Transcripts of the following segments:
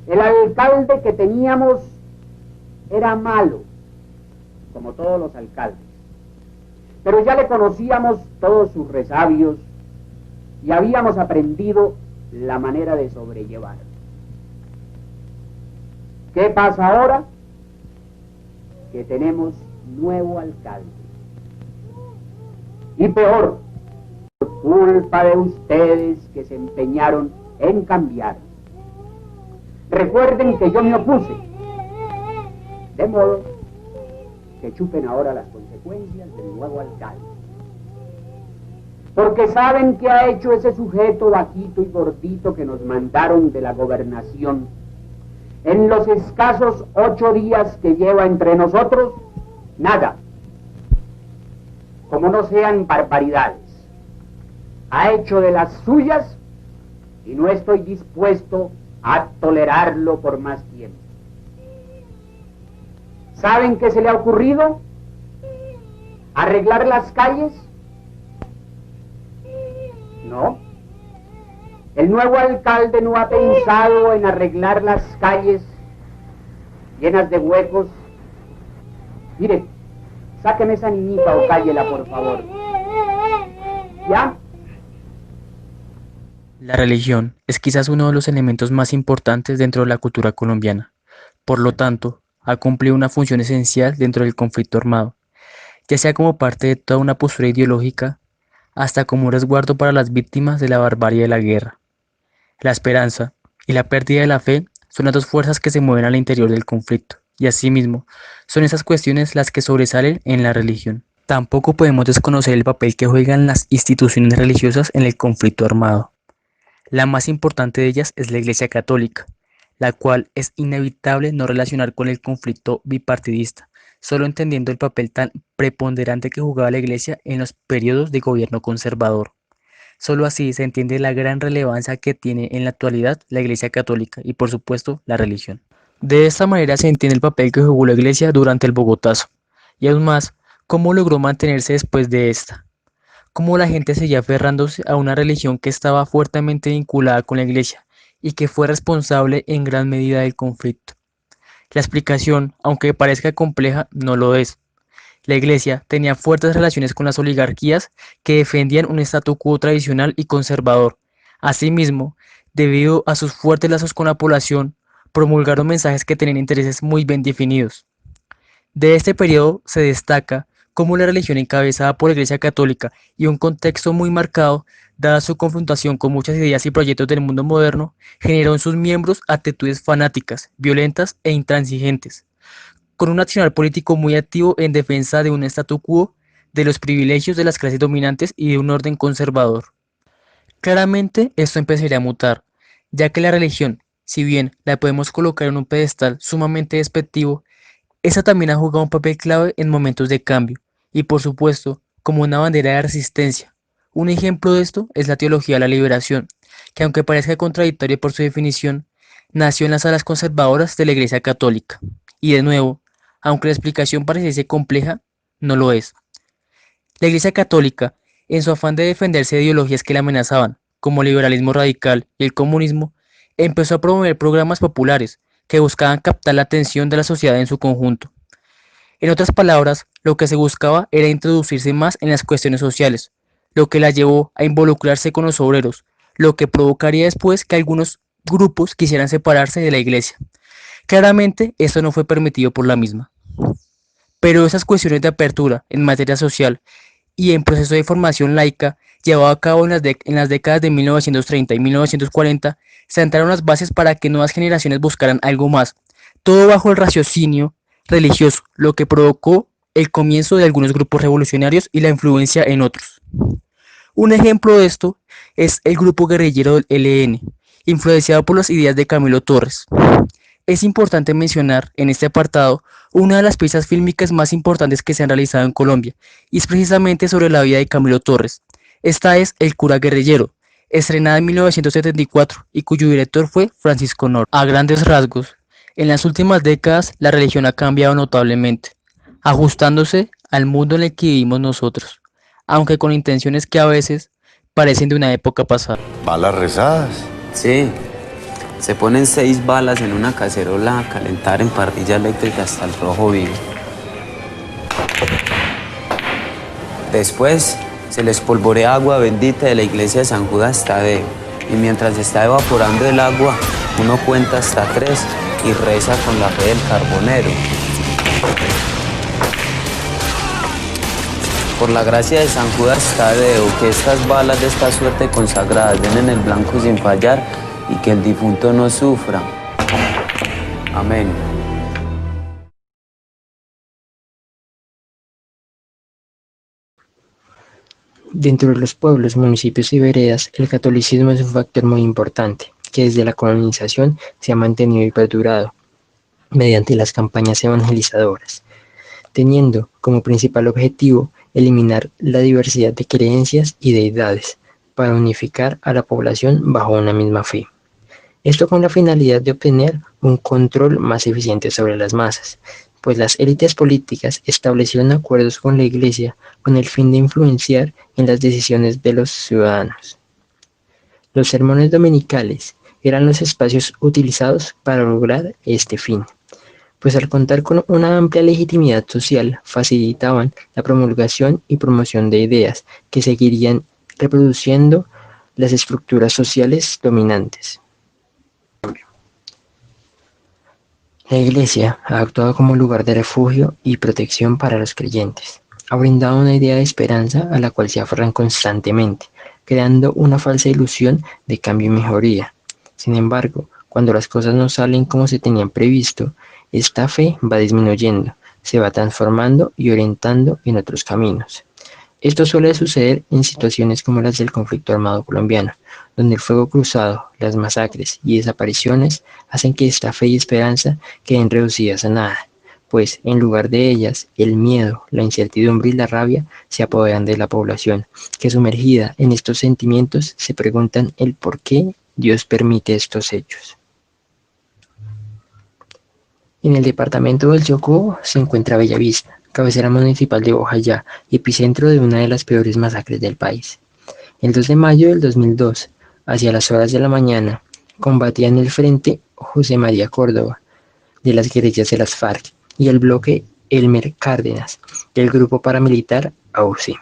El alcalde que teníamos era malo, como todos los alcaldes, pero ya le conocíamos todos sus resabios y habíamos aprendido la manera de sobrellevar. ¿Qué pasa ahora? Que tenemos nuevo alcalde. Y peor, por culpa de ustedes que se empeñaron en cambiar. Recuerden que yo me opuse, de modo que chupen ahora las consecuencias del nuevo alcalde. Porque saben qué ha hecho ese sujeto bajito y gordito que nos mandaron de la gobernación. En los escasos 8 días que lleva entre nosotros, nada. Como no sean barbaridades. Ha hecho de las suyas y no estoy dispuesto a tolerarlo por más tiempo. ¿Saben qué se le ha ocurrido? ¿Arreglar las calles? No. El nuevo alcalde no ha pensado en arreglar las calles llenas de huecos. Mire, sáqueme esa niñita o cállela, por favor. ¿Ya? La religión es quizás uno de los elementos más importantes dentro de la cultura colombiana. Por lo tanto, ha cumplido una función esencial dentro del conflicto armado, ya sea como parte de toda una postura ideológica, hasta como un resguardo para las víctimas de la barbarie de la guerra. La esperanza y la pérdida de la fe son las dos fuerzas que se mueven al interior del conflicto, y asimismo, son esas cuestiones las que sobresalen en la religión. Tampoco podemos desconocer el papel que juegan las instituciones religiosas en el conflicto armado. La más importante de ellas es la Iglesia Católica, la cual es inevitable no relacionar con el conflicto bipartidista, solo entendiendo el papel tan preponderante que jugaba la Iglesia en los periodos de gobierno conservador. Solo así se entiende la gran relevancia que tiene en la actualidad la Iglesia Católica y, por supuesto, la religión. De esta manera se entiende el papel que jugó la Iglesia durante el Bogotazo, y aún más, cómo logró mantenerse después de esta. Cómo la gente seguía aferrándose a una religión que estaba fuertemente vinculada con la Iglesia y que fue responsable en gran medida del conflicto. La explicación, aunque parezca compleja, no lo es. La Iglesia tenía fuertes relaciones con las oligarquías que defendían un statu quo tradicional y conservador. Asimismo, debido a sus fuertes lazos con la población, promulgaron mensajes que tenían intereses muy bien definidos. De este periodo se destaca cómo la religión encabezada por la Iglesia Católica y un contexto muy marcado, dada su confrontación con muchas ideas y proyectos del mundo moderno, generó en sus miembros actitudes fanáticas, violentas e intransigentes, con un accionar político muy activo en defensa de un statu quo, de los privilegios de las clases dominantes y de un orden conservador. Claramente esto empezaría a mutar, ya que la religión, si bien la podemos colocar en un pedestal sumamente despectivo, esa también ha jugado un papel clave en momentos de cambio, y por supuesto, como una bandera de resistencia. Un ejemplo de esto es la teología de la liberación, que aunque parezca contradictoria por su definición, nació en las alas conservadoras de la Iglesia Católica. Y de nuevo, aunque la explicación pareciese compleja, no lo es. La Iglesia Católica, en su afán de defenderse de ideologías que la amenazaban, como el liberalismo radical y el comunismo, empezó a promover programas populares que buscaban captar la atención de la sociedad en su conjunto. En otras palabras, lo que se buscaba era introducirse más en las cuestiones sociales, lo que la llevó a involucrarse con los obreros, lo que provocaría después que algunos grupos quisieran separarse de la Iglesia. Claramente, esto no fue permitido por la misma. Pero esas cuestiones de apertura en materia social y en proceso de formación laica llevado a cabo en las décadas de 1930 y 1940, sentaron las bases para que nuevas generaciones buscaran algo más, todo bajo el raciocinio religioso, lo que provocó el comienzo de algunos grupos revolucionarios y la influencia en otros. Un ejemplo de esto es el grupo guerrillero del ELN, influenciado por las ideas de Camilo Torres. Es importante mencionar en este apartado una de las piezas fílmicas más importantes que se han realizado en Colombia, y es precisamente sobre la vida de Camilo Torres. Esta es El cura guerrillero, estrenada en 1974 y cuyo director fue Francisco Nor. A grandes rasgos, en las últimas décadas la religión ha cambiado notablemente, ajustándose al mundo en el que vivimos nosotros, aunque con intenciones que a veces parecen de una época pasada. ¿Balas rezadas? Sí, Se ponen 6 balas en una cacerola a calentar en parrilla eléctrica hasta el rojo vivo. Después se les polvorea agua bendita de la iglesia de San Judas Tadeo. Y mientras está evaporando el agua, uno cuenta hasta 3 y reza con la fe del carbonero. Por la gracia de San Judas Tadeo, que estas balas de esta suerte consagradas den en el blanco sin fallar y que el difunto no sufra. Amén. Dentro de los pueblos, municipios y veredas, el catolicismo es un factor muy importante, que desde la colonización se ha mantenido y perdurado mediante las campañas evangelizadoras, teniendo como principal objetivo eliminar la diversidad de creencias y deidades para unificar a la población bajo una misma fe. Esto con la finalidad de obtener un control más eficiente sobre las masas, pues las élites políticas establecieron acuerdos con la Iglesia con el fin de influenciar en las decisiones de los ciudadanos. Los sermones dominicales eran los espacios utilizados para lograr este fin, pues al contar con una amplia legitimidad social facilitaban la promulgación y promoción de ideas que seguirían reproduciendo las estructuras sociales dominantes. La Iglesia ha actuado como lugar de refugio y protección para los creyentes. Ha brindado una idea de esperanza a la cual se aferran constantemente, creando una falsa ilusión de cambio y mejoría. Sin embargo, cuando las cosas no salen como se tenían previsto, esta fe va disminuyendo, se va transformando y orientando en otros caminos. Esto suele suceder en situaciones como las del conflicto armado colombiano, donde el fuego cruzado, las masacres y desapariciones hacen que esta fe y esperanza queden reducidas a nada, pues en lugar de ellas, el miedo, la incertidumbre y la rabia se apoderan de la población, que sumergida en estos sentimientos se preguntan el por qué Dios permite estos hechos. En el departamento del Chocó se encuentra Bellavista, cabecera municipal de Bojayá y epicentro de una de las peores masacres del país. El 2 de mayo del 2002, hacia las horas de la mañana, combatía en el frente José María Córdoba, de las guerrillas de las FARC, y el bloque Elmer Cárdenas, del grupo paramilitar AUC.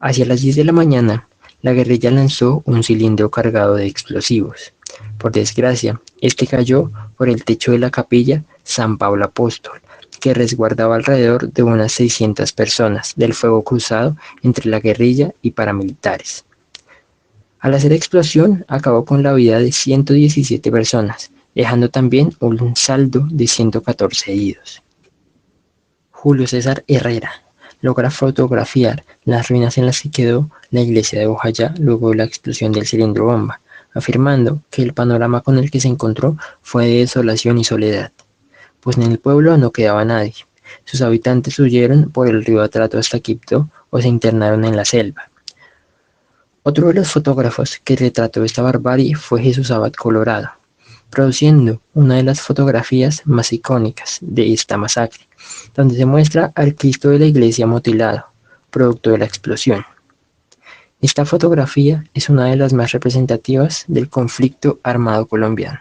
Hacia las 10 de la mañana, la guerrilla lanzó un cilindro cargado de explosivos. Por desgracia, este cayó por el techo de la capilla San Pablo Apóstol, que resguardaba alrededor de unas 600 personas del fuego cruzado entre la guerrilla y paramilitares. Al hacer explosión, acabó con la vida de 117 personas, dejando también un saldo de 114 heridos. Julio César Herrera logra fotografiar las ruinas en las que quedó la iglesia de Bojayá luego de la explosión del cilindro bomba, afirmando que el panorama con el que se encontró fue de desolación y soledad, pues en el pueblo no quedaba nadie. Sus habitantes huyeron por el río Atrato hasta Quibdó o se internaron en la selva. Otro de los fotógrafos que retrató esta barbarie fue Jesús Abad Colorado, produciendo una de las fotografías más icónicas de esta masacre, donde se muestra al Cristo de la iglesia mutilado, producto de la explosión. Esta fotografía es una de las más representativas del conflicto armado colombiano.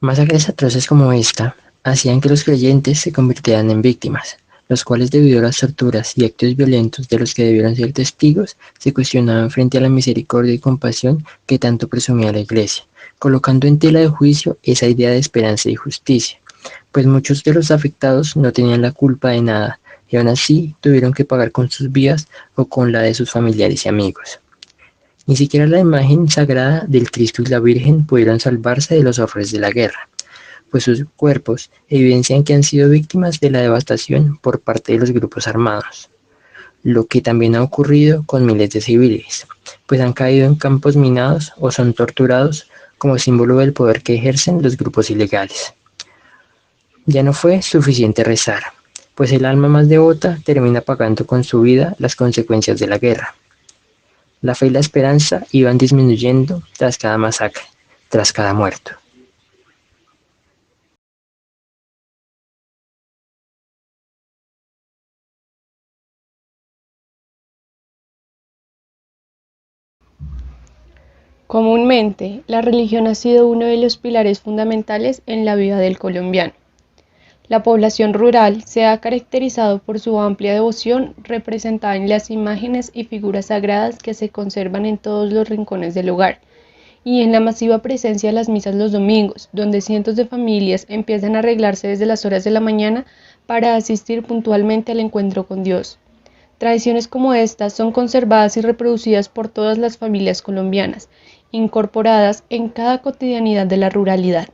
Masacres atroces como esta hacían que los creyentes se convirtieran en víctimas, los cuales debido a las torturas y actos violentos de los que debieron ser testigos, se cuestionaban frente a la misericordia y compasión que tanto presumía la Iglesia, colocando en tela de juicio esa idea de esperanza y justicia, pues muchos de los afectados no tenían la culpa de nada y aún así tuvieron que pagar con sus vidas o con la de sus familiares y amigos. Ni siquiera la imagen sagrada del Cristo y la Virgen pudieron salvarse de los horrores de la guerra, pues sus cuerpos evidencian que han sido víctimas de la devastación por parte de los grupos armados, lo que también ha ocurrido con miles de civiles, pues han caído en campos minados o son torturados como símbolo del poder que ejercen los grupos ilegales. Ya no fue suficiente rezar, pues el alma más devota termina pagando con su vida las consecuencias de la guerra. La fe y la esperanza iban disminuyendo tras cada masacre, tras cada muerto. Comúnmente, la religión ha sido uno de los pilares fundamentales en la vida del colombiano. La población rural se ha caracterizado por su amplia devoción representada en las imágenes y figuras sagradas que se conservan en todos los rincones del hogar, y en la masiva presencia de las misas los domingos, donde cientos de familias empiezan a arreglarse desde las horas de la mañana para asistir puntualmente al encuentro con Dios. Tradiciones como estas son conservadas y reproducidas por todas las familias colombianas, incorporadas en cada cotidianidad de la ruralidad.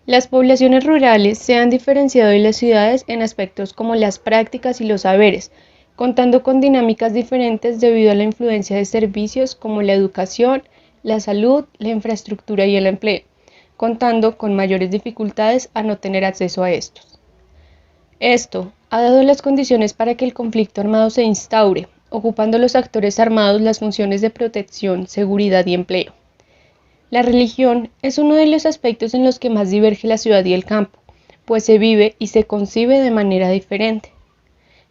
Las poblaciones rurales se han diferenciado de las ciudades en aspectos como las prácticas y los saberes, contando con dinámicas diferentes debido a la influencia de servicios como la educación, la salud, la infraestructura y el empleo, contando con mayores dificultades a no tener acceso a estos. Esto ha dado las condiciones para que el conflicto armado se instaure, ocupando los actores armados las funciones de protección, seguridad y empleo. La religión es uno de los aspectos en los que más diverge la ciudad y el campo, pues se vive y se concibe de manera diferente.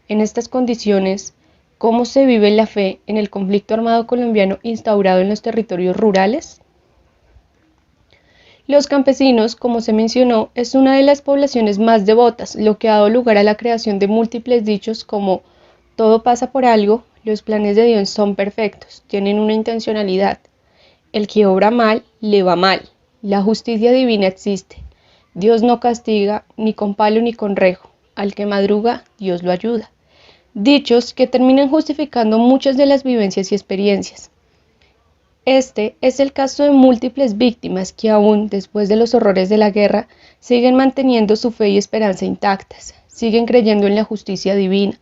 En estas condiciones, ¿cómo se vive la fe en el conflicto armado colombiano instaurado en los territorios rurales? Los campesinos, como se mencionó, es una de las poblaciones más devotas, lo que ha dado lugar a la creación de múltiples dichos como todo pasa por algo, los planes de Dios son perfectos, tienen una intencionalidad. El que obra mal, le va mal. La justicia divina existe. Dios no castiga ni con palo ni con rejo. Al que madruga, Dios lo ayuda. Dichos que terminan justificando muchas de las vivencias y experiencias. Este es el caso de múltiples víctimas que aún después de los horrores de la guerra siguen manteniendo su fe y esperanza intactas, siguen creyendo en la justicia divina,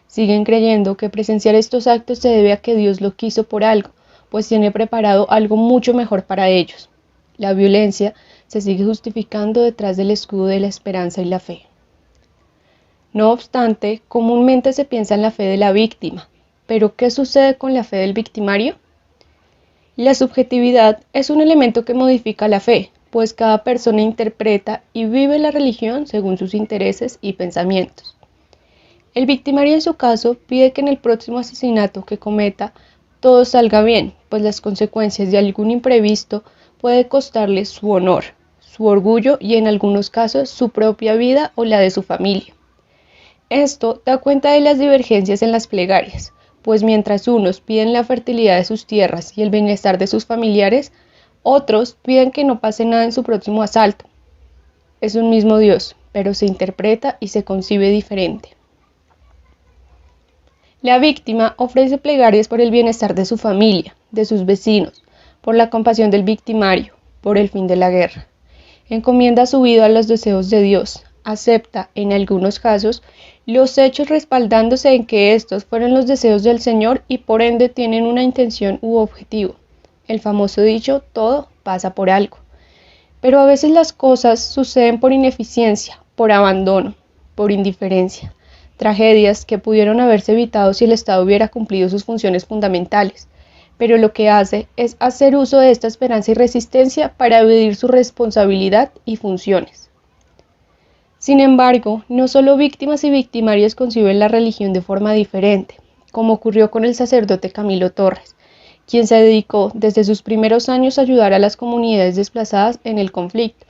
siguen creyendo que presenciar estos actos se debe a que Dios lo quiso por algo, pues tiene preparado algo mucho mejor para ellos. La violencia se sigue justificando detrás del escudo de la esperanza y la fe. No obstante, comúnmente se piensa en la fe de la víctima, pero ¿qué sucede con la fe del victimario? La subjetividad es un elemento que modifica la fe, pues cada persona interpreta y vive la religión según sus intereses y pensamientos. El victimario en su caso pide que en el próximo asesinato que cometa todo salga bien, pues las consecuencias de algún imprevisto puede costarle su honor, su orgullo y en algunos casos su propia vida o la de su familia. Esto da cuenta de las divergencias en las plegarias, pues mientras unos piden la fertilidad de sus tierras y el bienestar de sus familiares, otros piden que no pase nada en su próximo asalto. Es un mismo Dios, pero se interpreta y se concibe diferente. La víctima ofrece plegarias por el bienestar de su familia, de sus vecinos, por la compasión del victimario, por el fin de la guerra. Encomienda su vida a los deseos de Dios, acepta, en algunos casos, los hechos respaldándose en que estos fueron los deseos del Señor y por ende tienen una intención u objetivo. El famoso dicho, todo pasa por algo. Pero a veces las cosas suceden por ineficiencia, por abandono, por indiferencia. Tragedias que pudieron haberse evitado si el Estado hubiera cumplido sus funciones fundamentales, pero lo que hace es hacer uso de esta esperanza y resistencia para evadir su responsabilidad y funciones. Sin embargo, no solo víctimas y victimarios conciben la religión de forma diferente, como ocurrió con el sacerdote Camilo Torres, quien se dedicó desde sus primeros años a ayudar a las comunidades desplazadas en el conflicto,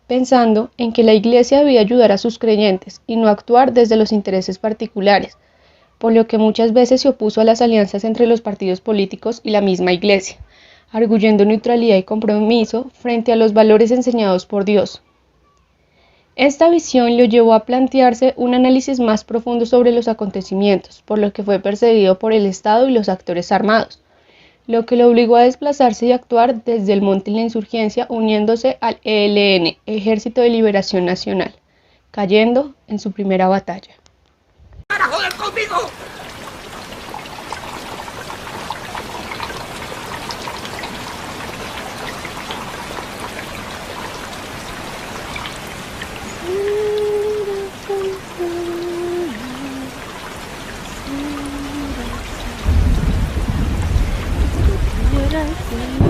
pensando en que la Iglesia debía ayudar a sus creyentes y no actuar desde los intereses particulares, por lo que muchas veces se opuso a las alianzas entre los partidos políticos y la misma Iglesia, arguyendo neutralidad y compromiso frente a los valores enseñados por Dios. Esta visión lo llevó a plantearse un análisis más profundo sobre los acontecimientos, por lo que fue perseguido por el Estado y los actores armados, lo que lo obligó a desplazarse y actuar desde el monte de la insurgencia uniéndose al ELN, Ejército de Liberación Nacional, cayendo en su primera batalla. ¡Para joder conmigo! Gracias.